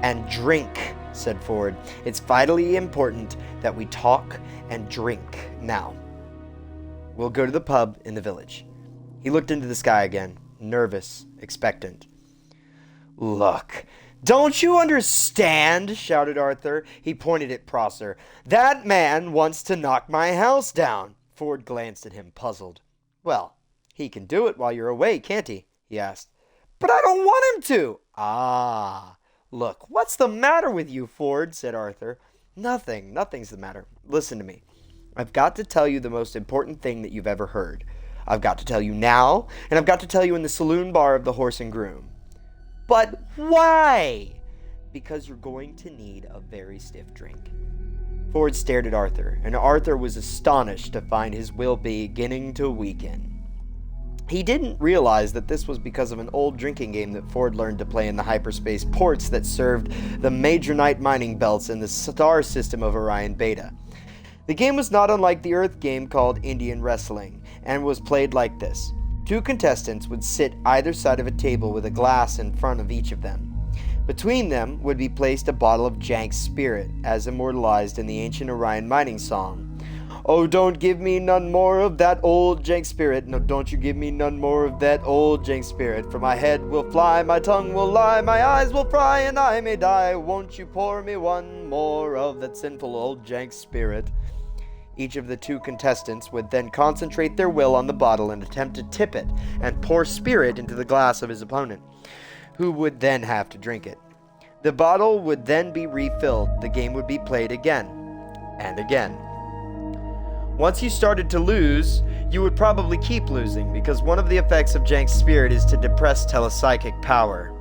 "And drink," said Ford. "It's vitally important that we talk and drink now. We'll go to the pub in the village." He looked into the sky again, nervous, expectant. "Look, don't you understand?" shouted Arthur. He pointed at Prosser. "That man wants to knock my house down." Ford glanced at him, puzzled. "Well, he can do it while you're away, can't he?" he asked. "But I don't want him to." "Ah, look, what's the matter with you, Ford?" said Arthur. Nothing's the matter. Listen to me. I've got to tell you the most important thing that you've ever heard. I've got to tell you now, and I've got to tell you in the saloon bar of the Horse and Groom." "But why?" "Because you're going to need a very stiff drink." Ford stared at Arthur, and Arthur was astonished to find his will beginning to weaken. He didn't realize that this was because of an old drinking game that Ford learned to play in the hyperspace ports that served the major night mining belts in the star system of Orion Beta. The game was not unlike the Earth game called Indian Wrestling, and was played like this. 2 contestants would sit either side of a table with a glass in front of each of them. Between them would be placed a bottle of Jank spirit, as immortalized in the ancient Orion mining song. "Oh, don't give me none more of that old Jank spirit. No, don't you give me none more of that old Jank spirit. For my head will fly, my tongue will lie, my eyes will fry, and I may die. Won't you pour me one more of that sinful old Jank spirit?" Each of the 2 contestants would then concentrate their will on the bottle and attempt to tip it and pour spirit into the glass of his opponent, who would then have to drink it. The bottle would then be refilled. The game would be played again and again. Once you started to lose, you would probably keep losing, because one of the effects of Jank's spirit is to depress telepsychic power.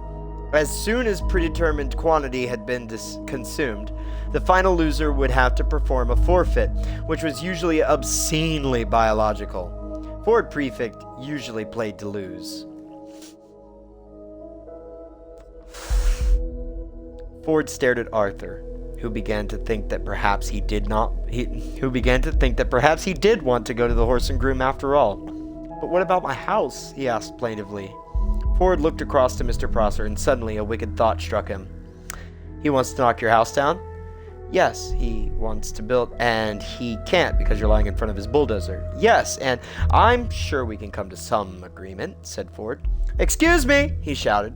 As soon as predetermined quantity had been consumed, the final loser would have to perform a forfeit, which was usually obscenely biological. Ford Prefect usually played to lose. Ford stared at Arthur, who began to think that perhaps he did want to go to the Horse and Groom after all. "But what about my house?" he asked plaintively. Ford looked across to Mr. Prosser, and suddenly a wicked thought struck him. "He wants to knock your house down?" "Yes, he wants to build..." "And he can't because you're lying in front of his bulldozer." "Yes, and I'm sure we can come to some agreement," said Ford. "Excuse me!" he shouted.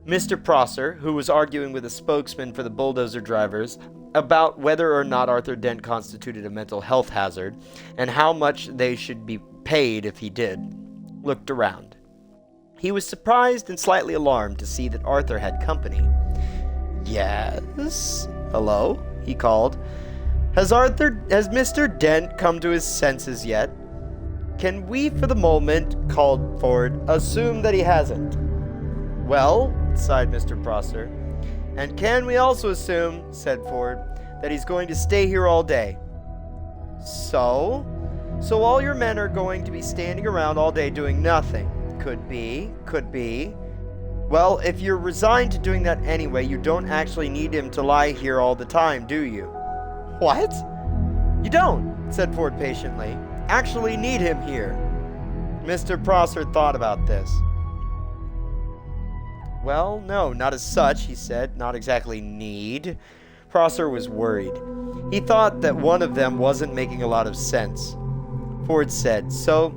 Mr. Prosser, who was arguing with a spokesman for the bulldozer drivers about whether or not Arthur Dent constituted a mental health hazard and how much they should be paid if he did, looked around. He was surprised and slightly alarmed to see that Arthur had company. "Yes? Hello?" he called. Has Mr. Dent come to his senses yet?" "Can we, for the moment," called Ford, "assume that he hasn't?" "Well," sighed Mr. Prosser. "And can we also assume," said Ford, "that he's going to stay here all day?" So all your men are going to be standing around all day doing nothing?" Could be. "Well, if you're resigned to doing that anyway, you don't actually need him to lie here all the time, do you?" "What?" "You don't," said Ford patiently, "actually need him here." Mr. Prosser thought about this. "Well, no, not as such," he said. "Not exactly need." Prosser was worried. He thought that one of them wasn't making a lot of sense. Ford said, "So,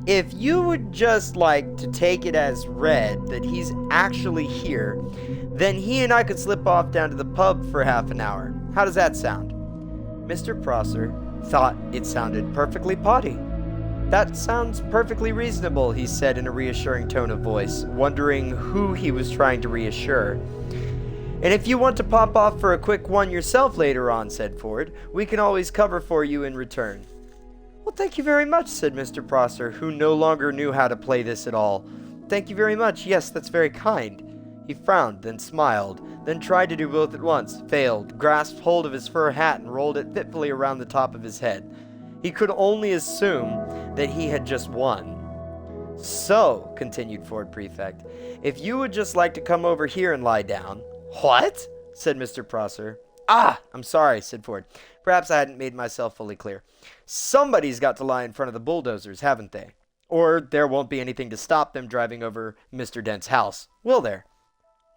if you would just like to take it as read that he's actually here, then he and I could slip off down to the pub for half an hour. How does that sound?" Mr. Prosser thought it sounded perfectly potty. "That sounds perfectly reasonable," he said in a reassuring tone of voice, wondering who he was trying to reassure. And if you want to pop off for a quick one yourself later on, said Ford, we can always cover for you in return. Well, thank you very much, said Mr. Prosser, who no longer knew how to play this at all. Thank you very much. Yes, that's very kind. He frowned, then smiled, then tried to do both at once, failed, grasped hold of his fur hat and rolled it fitfully around the top of his head. He could only assume that he had just won. So, continued Ford Prefect, if you would just like to come over here and lie down. What? Said Mr. Prosser. Ah, I'm sorry, said Ford. Perhaps I hadn't made myself fully clear. Somebody's got to lie in front of the bulldozers, haven't they? Or there won't be anything to stop them driving over Mr. Dent's house, will there?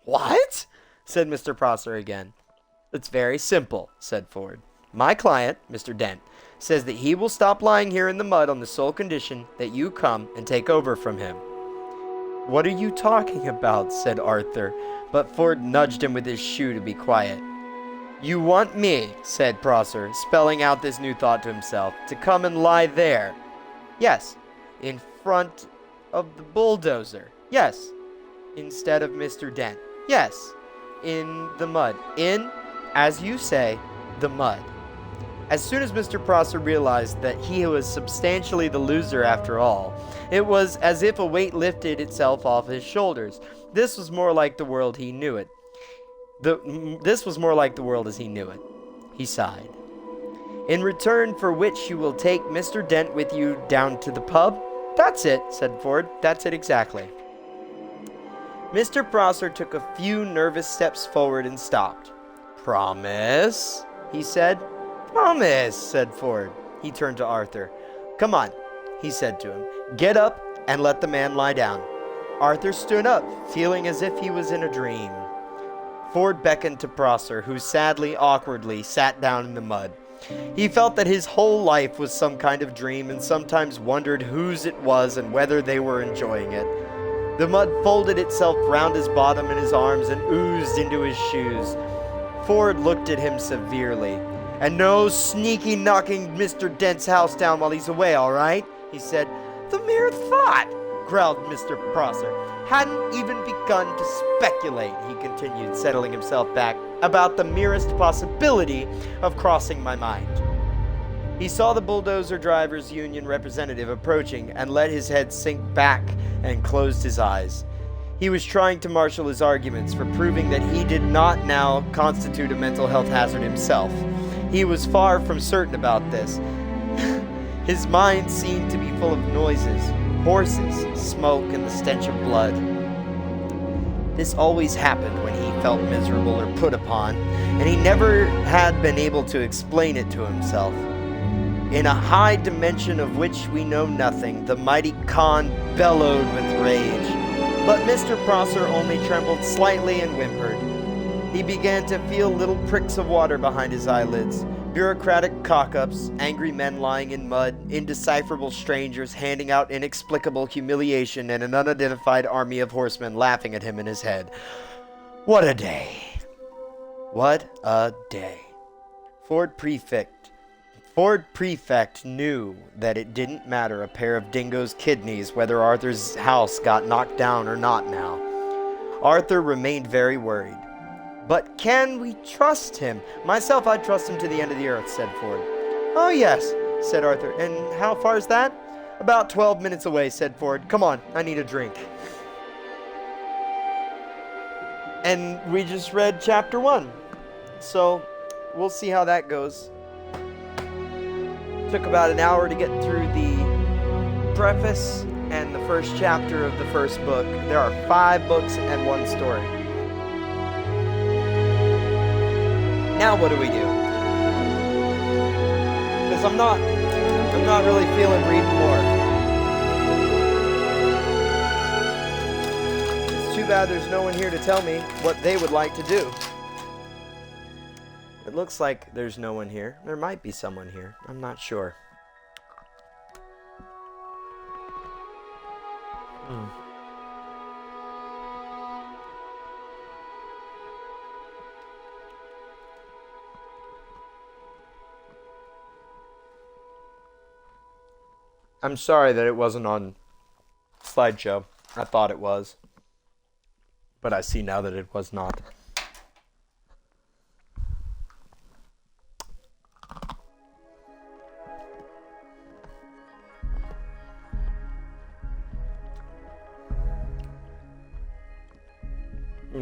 What? Said Mr. Prosser again. It's very simple, said Ford. My client, Mr. Dent, says that he will stop lying here in the mud on the sole condition that you come and take over from him. What are you talking about? Said Arthur, but Ford nudged him with his shoe to be quiet. You want me, said Prosser, spelling out this new thought to himself, to come and lie there? Yes, in front of the bulldozer. Yes, instead of Mr. Dent. Yes, in the mud. In, as you say, the mud. As soon as Mr. Prosser realized that he was substantially the loser after all, it was as if a weight lifted itself off his shoulders. This was more like the world he knew it. This was more like the world as he knew it. He sighed. In return for which you will take Mr. Dent with you down to the pub? That's it, said Ford. That's it exactly. Mr. Prosser took a few nervous steps forward and stopped. Promise? He said. Promise, said Ford. He turned to Arthur. Come on, he said to him. Get up and let the man lie down. Arthur stood up, feeling as if he was in a dream. Ford beckoned to Prosser, who sadly, awkwardly, sat down in the mud. He felt that his whole life was some kind of dream and sometimes wondered whose it was and whether they were enjoying it. The mud folded itself round his bottom and his arms and oozed into his shoes. Ford looked at him severely. And no sneaky knocking Mr. Dent's house down while he's away, all right? He said. The mere thought, growled Mr. Prosser. Hadn't even begun to speculate, he continued, settling himself back, about the merest possibility of crossing my mind. He saw the bulldozer drivers' union representative approaching and let his head sink back and closed his eyes. He was trying to marshal his arguments for proving that he did not now constitute a mental health hazard himself. He was far from certain about this. His mind seemed to be full of noises, horses, smoke, and the stench of blood. This always happened when he felt miserable or put upon, and he never had been able to explain it to himself. In a high dimension of which we know nothing, the mighty Khan bellowed with rage. But Mr. Prosser only trembled slightly and whimpered. He began to feel little pricks of water behind his eyelids, bureaucratic cock-ups, angry men lying in mud, indecipherable strangers handing out inexplicable humiliation, and an unidentified army of horsemen laughing at him in his head. What a day! What a day! Ford Prefect knew that it didn't matter a pair of dingo's kidneys whether Arthur's house got knocked down or not now. Arthur remained very worried. But can we trust him? Myself, I'd trust him to the end of the earth, said Ford. Oh, yes, said Arthur. And how far is that? About 12 minutes away, said Ford. Come on, I need a drink. And we just read chapter 1. So, we'll see how that goes. Took about an hour to get through the preface and the first chapter of the first book. There are 5 books and 1 story. Now what do we do? Because I'm not really feeling reading more. It's too bad there's no one here to tell me what they would like to do. It looks like there's no one here. There might be someone here. I'm not sure. I'm sorry that it wasn't on slideshow. I thought it was. But I see now that it was not.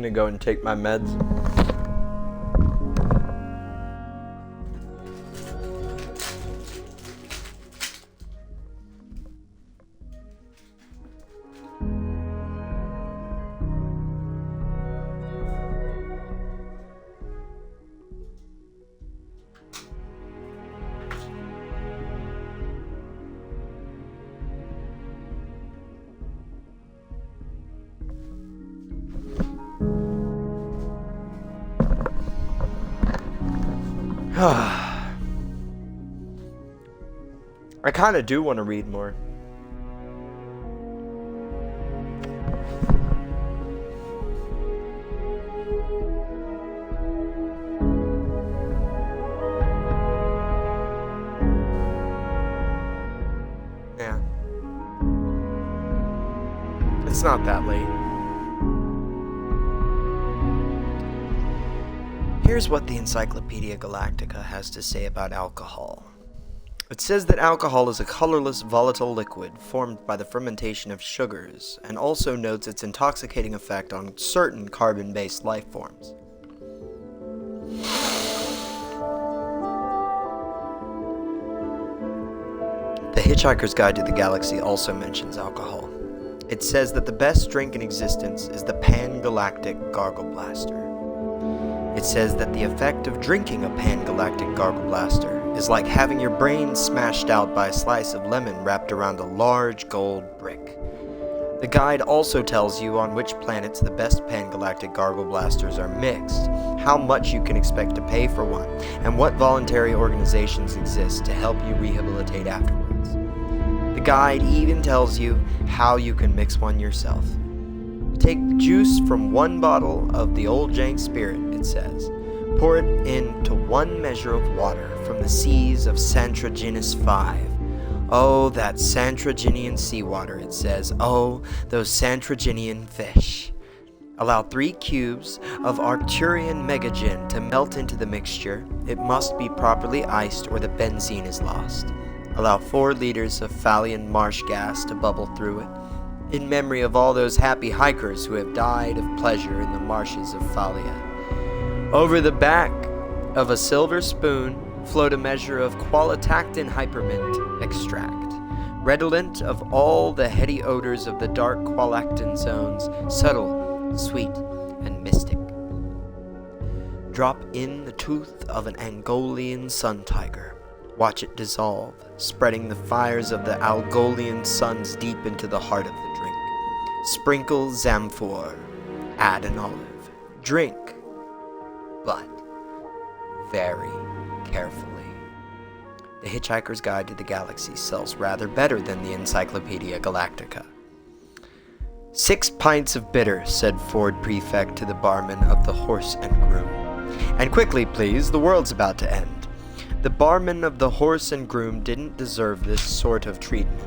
gonna go and take my meds. I kind of do want to read more. Yeah. It's not that late. Here's what the Encyclopedia Galactica has to say about alcohol. It says that alcohol is a colorless, volatile liquid formed by the fermentation of sugars, and also notes its intoxicating effect on certain carbon-based life forms. The Hitchhiker's Guide to the Galaxy also mentions alcohol. It says that the best drink in existence is the Pan-Galactic Gargle Blaster. It says that the effect of drinking a Pan-Galactic Gargle Blaster is like having your brain smashed out by a slice of lemon wrapped around a large gold brick. The guide also tells you on which planets the best Pan-Galactic Gargle Blasters are mixed, how much you can expect to pay for one, and what voluntary organizations exist to help you rehabilitate afterwards. The guide even tells you how you can mix one yourself. Take the juice from one bottle of the Old Jank Spirit, it says. Pour it into 1 measure of water from the seas of Santraginus 5. Oh, that Santraginian seawater, it says. Oh, those Santraginian fish. Allow 3 cubes of Arcturian megagin to melt into the mixture. It must be properly iced or the benzene is lost. Allow 4 liters of Phalian marsh gas to bubble through it, in memory of all those happy hikers who have died of pleasure in the marshes of Phalia. Over the back of a silver spoon float a measure of qualitactin hypermint extract, redolent of all the heady odors of the dark qualactin zones, subtle, sweet, and mystic. Drop in the tooth of an Angolian sun tiger. Watch it dissolve, spreading the fires of the Algolian suns deep into the heart of the drink. Sprinkle Zamphor. Add an olive. Drink. But very carefully. The Hitchhiker's Guide to the Galaxy sells rather better than the Encyclopedia Galactica. 6 pints of bitter, said Ford Prefect to the barman of the Horse and Groom. And quickly, please, the world's about to end. The barman of the Horse and Groom didn't deserve this sort of treatment.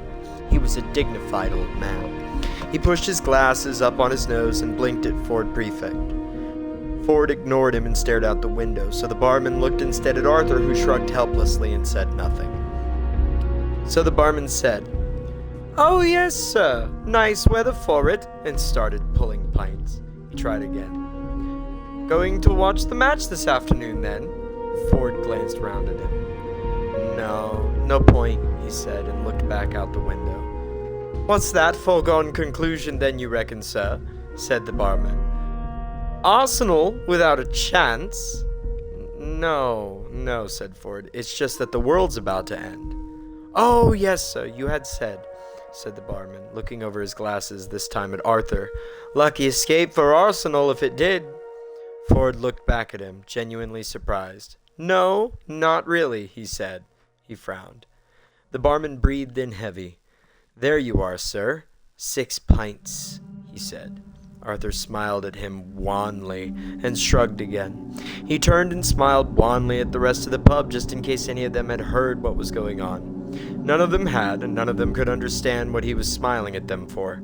He was a dignified old man. He pushed his glasses up on his nose and blinked at Ford Prefect. Ford ignored him and stared out the window, so the barman looked instead at Arthur, who shrugged helplessly and said nothing. So the barman said, "Oh yes, sir, nice weather for it," and started pulling pints. He tried again. "Going to watch the match this afternoon, then?" Ford glanced round at him. No point," he said, and looked back out the window. "What's that foregone conclusion, then, you reckon, sir?" said the barman. "Arsenal without a chance?" No, said Ford. "It's just that the world's about to end." "Oh, yes, sir, you had said," said the barman, looking over his glasses, this time at Arthur. "Lucky escape for Arsenal if it did." Ford looked back at him, genuinely surprised. "No, not really," he said. He frowned. The barman breathed in heavy. "There you are, sir. 6 pints," he said. Arthur smiled at him wanly and shrugged again. He turned and smiled wanly at the rest of the pub, just in case any of them had heard what was going on. None of them had, and none of them could understand what he was smiling at them for.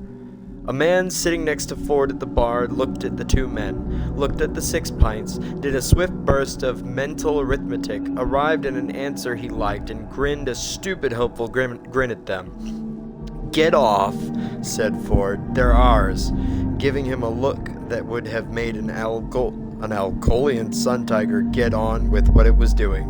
A man sitting next to Ford at the bar looked at the 2 men, looked at the 6 pints, did a swift burst of mental arithmetic, arrived at an answer he liked, and grinned a stupid, hopeful grin at them. Get off, said Ford. They're ours, giving him a look that would have made an Algolian sun tiger get on with what it was doing.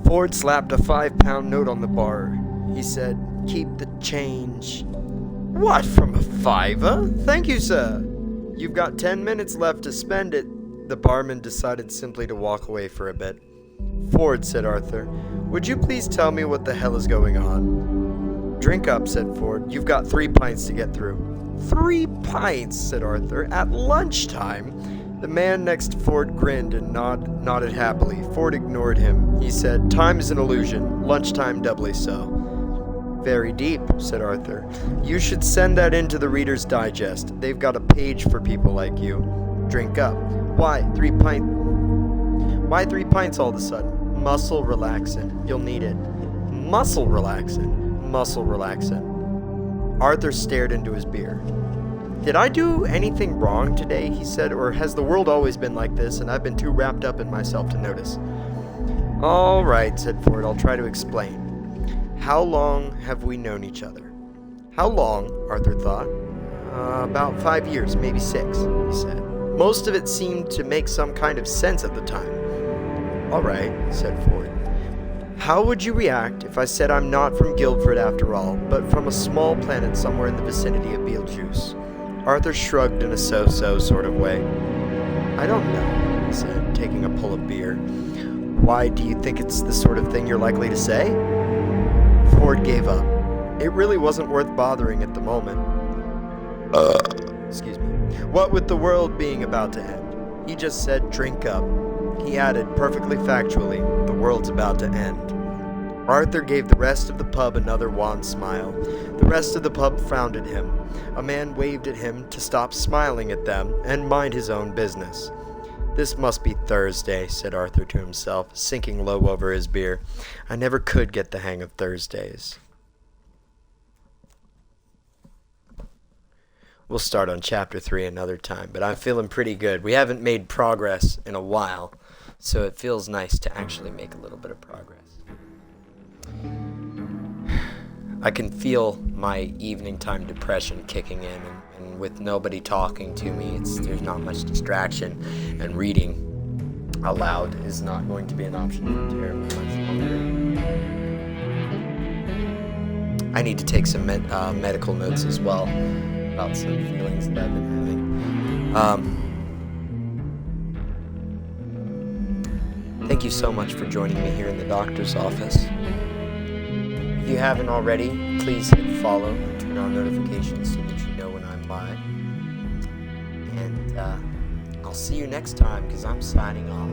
Ford slapped a 5-pound note on the bar. He said, "Keep the change." "What, from a fiver? Thank you, sir." "You've got 10 minutes left to spend it." The barman decided simply to walk away for a bit. "Ford," said Arthur, "would you please tell me what the hell is going on?" "Drink up," said Ford. "You've got 3 pints to get through." 3 pints, said Arthur, "at lunchtime?" The man next to Ford grinned and nodded happily. Ford ignored him. He said, "Time is an illusion. Lunchtime doubly so." "Very deep," said Arthur. "You should send that in to the Reader's Digest. They've got a page for people like you." "Drink up." Why 3 pints all of a sudden?" "Muscle relaxant. You'll need it." "Muscle relaxant?" "Muscle relaxant." Arthur stared into his beer. "Did I do anything wrong today?" he said, "or has the world always been like this and I've been too wrapped up in myself to notice?" "All right," said Ford, "I'll try to explain. How long have we known each other?" "How long?" Arthur thought. About 5 years, maybe 6, he said. Most of it seemed to make some kind of sense at the time. "All right," said Ford. "How would you react if I said I'm not from Guildford after all, but from a small planet somewhere in the vicinity of Beetlejuice?" Arthur shrugged in a so-so sort of way. "I don't know," he said, taking a pull of beer. "Why, do you think it's the sort of thing you're likely to say?" Ford gave up. It really wasn't worth bothering at the moment. Excuse me. What with the world being about to end? He just said, "Drink up." He added, perfectly factually, "The world's about to end." Arthur gave the rest of the pub another wan smile. The rest of the pub frowned at him. A man waved at him to stop smiling at them and mind his own business. "This must be Thursday," said Arthur to himself, sinking low over his beer. "I never could get the hang of Thursdays." We'll start on chapter 3 another time, but I'm feeling pretty good. We haven't made progress in a while, so it feels nice to actually make a little bit of progress. I can feel my evening time depression kicking in, and with nobody talking to me, there's not much distraction, and reading aloud is not going to be an option for terribly much longer. I need to take some medical notes as well about some feelings that I've been having. Thank you so much for joining me here in the doctor's office. If you haven't already, please hit follow and turn on notifications so that you know when I'm live. And I'll see you next time, because I'm signing off.